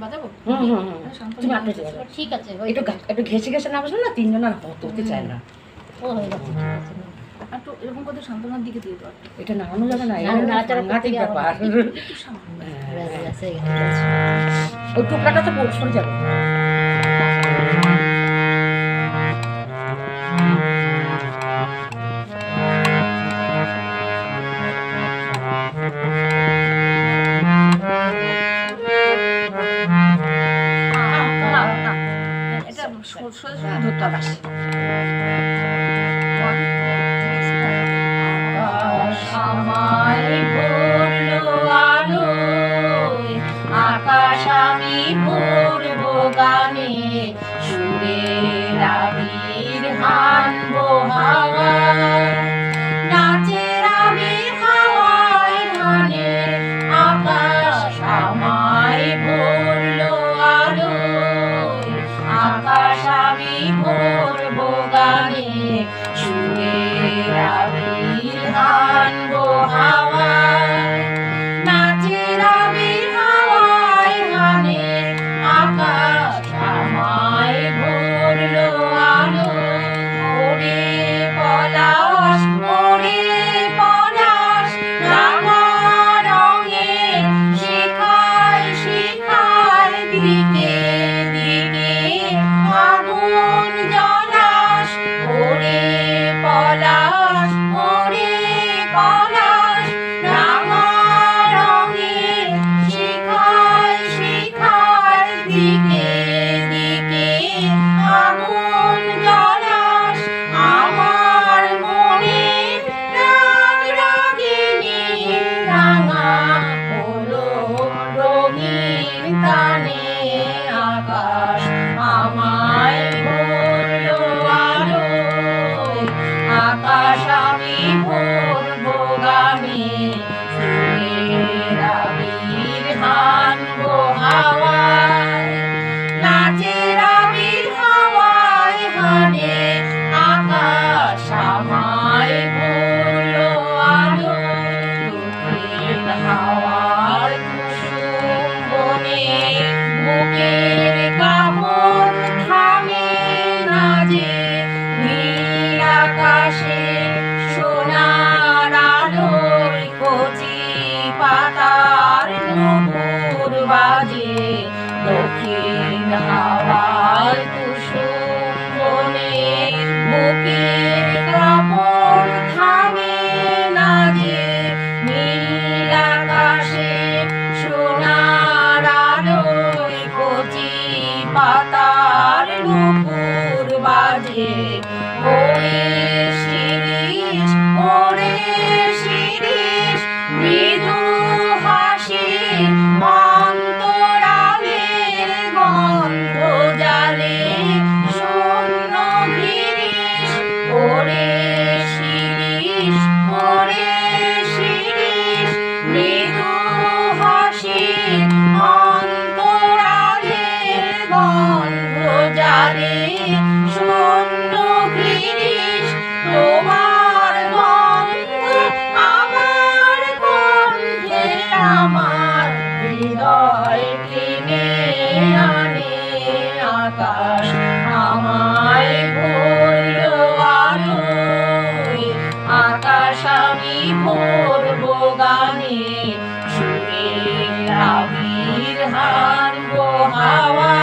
বাজাবো? তুমি আপনি ঠিক আছে, একটু ঘেসে ঘেসে না বসলে না তিনজন আর হতে চায় না। ও হয়ে গেছে, ঠিক আছে। আর তো এরকম কথা সান্ত্বনার দিকে দিয়ে দাও। এটা নাড়ানো যাবে না, নাড়াচাড়া ব্যাপার। একটু সামান্য। ওই টুকরাটা তো সরে যাবে। আকাশ আমি ভরবো গানে, সুরের আবির হানবো হাওয়ায়, নাচের আবির হাওয়ায় ধানে, আকাশ আমায় ভরলো আলোয়, আকাশ আমি ভরবো গানে, সুরের আবির হানবো হাওয়ায়, নাচের আবির হাওয়ায় ধানে, আকাশ আমায় ভরলো আলোয়। ওরে পলাশ, ওরে পলাশ, রাঙা রঙের শিখায় শিখায় দিকে দিকে আগুন জ্বলাস। ওরে পলাশ, ওরে পলাশ, রাঙা রঙের শিখায় শিখায় দিকে দিকে আগুন জ্বলাস। আমার মনের রাগ রাগিনী রাঙা হলো রঙিন তানে, আকাশ আমায় ভরলো আলোয়, আকাশ আমি ভরবো গানে, সুরের আবির হানবো হাওয়ায়, নাচের আবির হাওয়ায় হানে, আকাশ আমায় ভরলো আলোয়। দক্ষিণ হাওয়ার কুসুম বনে বুকের কাপড় থামে না যে, নীল আকাশে সোনার আলোয় কচি পাতার নুপুর বাজে। দক্ষিণ হাওয়ার কুসুম বনে বুকের কাপড় থামে না যে, নীল আকাশে সোনার আলোয় কচি পাতার নুপুর বাজে। ওরে শিরিষ, ওরে শিরিষ, মৃদু হাসি অন্তরালের গন্ধ জালে শূন্য গিরিশ। ওরে শিরিষ, ওরে শিরিষ, মৃদু হাসি অন্তরালের গন্ধ জালে শূন্য গিরিশ। তোমার গন্ধ আমার গন্ধে আমার হৃদয় টেনে আনে, আকাশ আমায় ভরলো আলোয়, আকাশ আমি ভরবো গানে, সুরের আবির হানবো হাওয়ায়।